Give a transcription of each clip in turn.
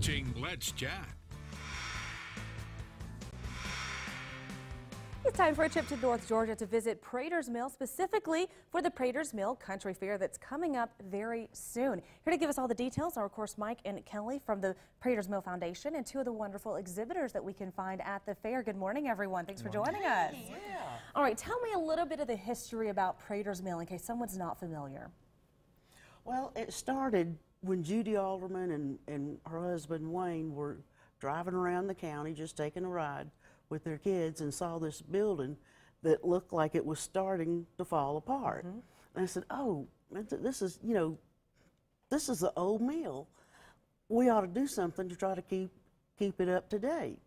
watching Let's Chat. It's time for a trip to North Georgia to visit Prater's Mill, specifically for the Prater's Mill Country Fair that's coming up very soon. Here to give us all the details are, of course, Mike and Kelly from the Prater's Mill Foundation and two of the wonderful exhibitors that we can find at the fair. Good morning, everyone. Thanks for joining us. Yeah. All right, tell me a little bit of the history about Prater's Mill in case someone's not familiar. Well, it started when Judy Alderman and her husband Wayne were driving around the county just taking a ride with their kids and saw this building that looked like it was starting to fall apart. And I said, oh, this is, you know, this is the old mill. We ought to do something to try to keep it up to date.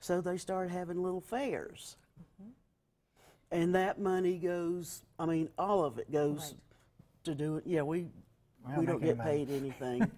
So they started having little fairs. And that money goes, I mean, all of it goes to do it. Yeah, we don't get paid anything.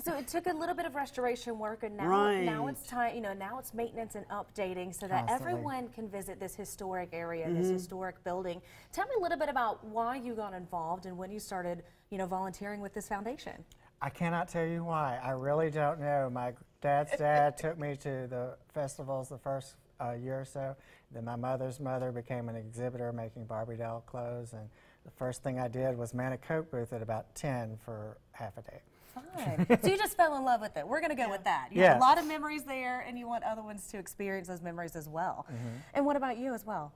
So it took a little bit of restoration work, and now it's time. You know, now it's maintenance and updating so that everyone can visit this historic area, this historic building. Tell me a little bit about why you got involved and when you started, you know, volunteering with this foundation. I cannot tell you why. I really don't know. My dad's dad took me to the festivals the first year or so. Then my mother's mother became an exhibitor making Barbie doll clothes, and the first thing I did was man a Coke booth at about 10 for half a day. Fun. So you just fell in love with it. We're going to go with that. You have a lot of memories there, and you want other ones to experience those memories as well. And what about you as well?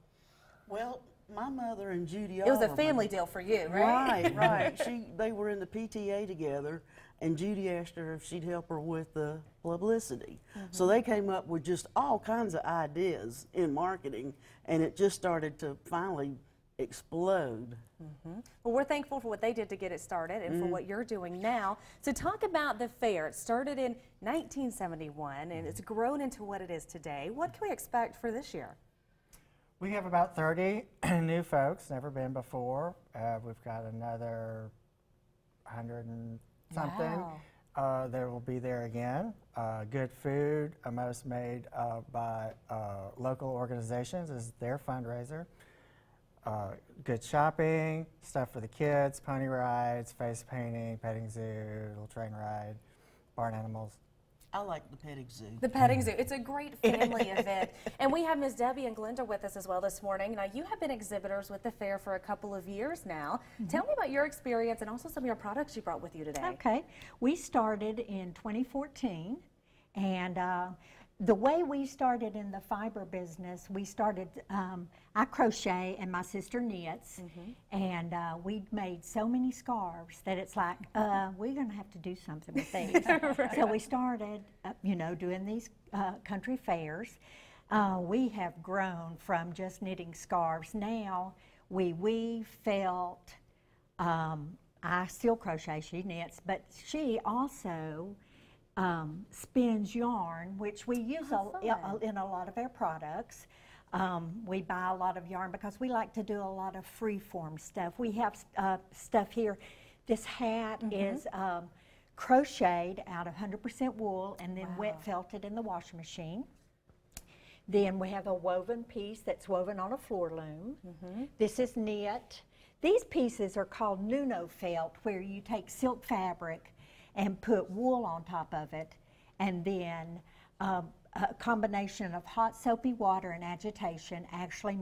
Well, my mother and Judy It was a family deal for you, right? Right. They were in the PTA together, and Judy asked her if she'd help her with the publicity. So they came up with just all kinds of ideas in marketing, and it just started to finally explode. Well, we're thankful for what they did to get it started and for what you're doing now. So talk about the fair. It started in 1971 and it's grown into what it is today. What can we expect for this year? We have about 30 new folks, never been before. We've got another 100 and something that will be there again. Good food, most made by local organizations, is their fundraiser. Good shopping, stuff for the kids, pony rides, face painting, petting zoo, little train ride, barn animals. I like the petting zoo. The petting zoo. It's a great family event. And we have Ms. Debbie and Glenda with us as well this morning. Now, you have been exhibitors with the fair for a couple of years now. Tell me about your experience and also some of your products you brought with you today. Okay. We started in 2014, and the way we started in the fiber business, we started, I crochet and my sister knits, and we made so many scarves that it's like, we're going to have to do something with these. So we started, you know, doing these country fairs. We have grown from just knitting scarves. Now we weave, felt, I still crochet, she knits, but she also spins yarn, which we use in a lot of our products. We buy a lot of yarn because we like to do a lot of free-form stuff. We have stuff here. This hat is crocheted out of 100% wool and then wet felted in the washing machine. Then we have a woven piece that's woven on a floor loom. This is knit. These pieces are called Nuno felt, where you take silk fabric and put wool on top of it, and then a combination of hot soapy water and agitation actually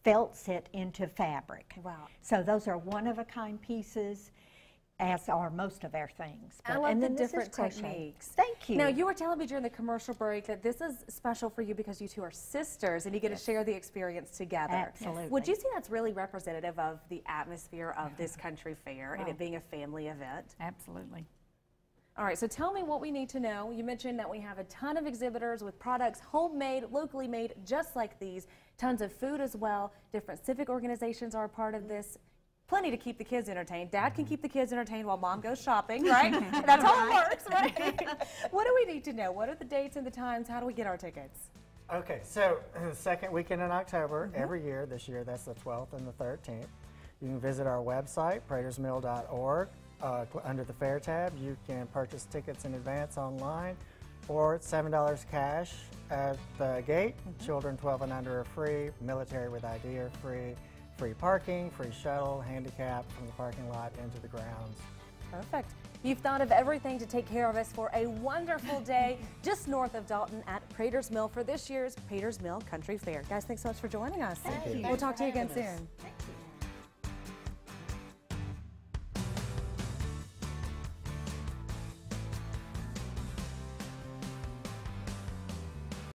felts it into fabric. Wow. So those are one-of-a-kind pieces, as are most of our things. I love the different techniques. Thank you. Now, you were telling me during the commercial break that this is special for you because you two are sisters and you get to share the experience together. Absolutely. Would you say that's really representative of the atmosphere of this country fair and it being a family event? Absolutely. All right, so tell me what we need to know. You mentioned that we have a ton of exhibitors with products homemade, locally made, just like these. Tons of food as well. Different civic organizations are a part of this. Plenty to keep the kids entertained. Dad can keep the kids entertained while Mom goes shopping, right? That's how it works, right? What do we need to know? What are the dates and the times? How do we get our tickets? Okay, so the second weekend in October, every year, this year that's the 12th and the 13th. You can visit our website, pratersmill.org. Under the Fair tab, you can purchase tickets in advance online, or it's $7 cash at the gate. Children 12 and under are free. Military with ID are free. Free parking, free shuttle, handicap from the parking lot into the grounds. Perfect. You've thought of everything to take care of us for a wonderful day just north of Dalton at Prater's Mill for this year's Prater's Mill Country Fair. Guys, thanks so much for joining us. Thank you. We'll talk to you again Thanks for having soon. us. Thank you.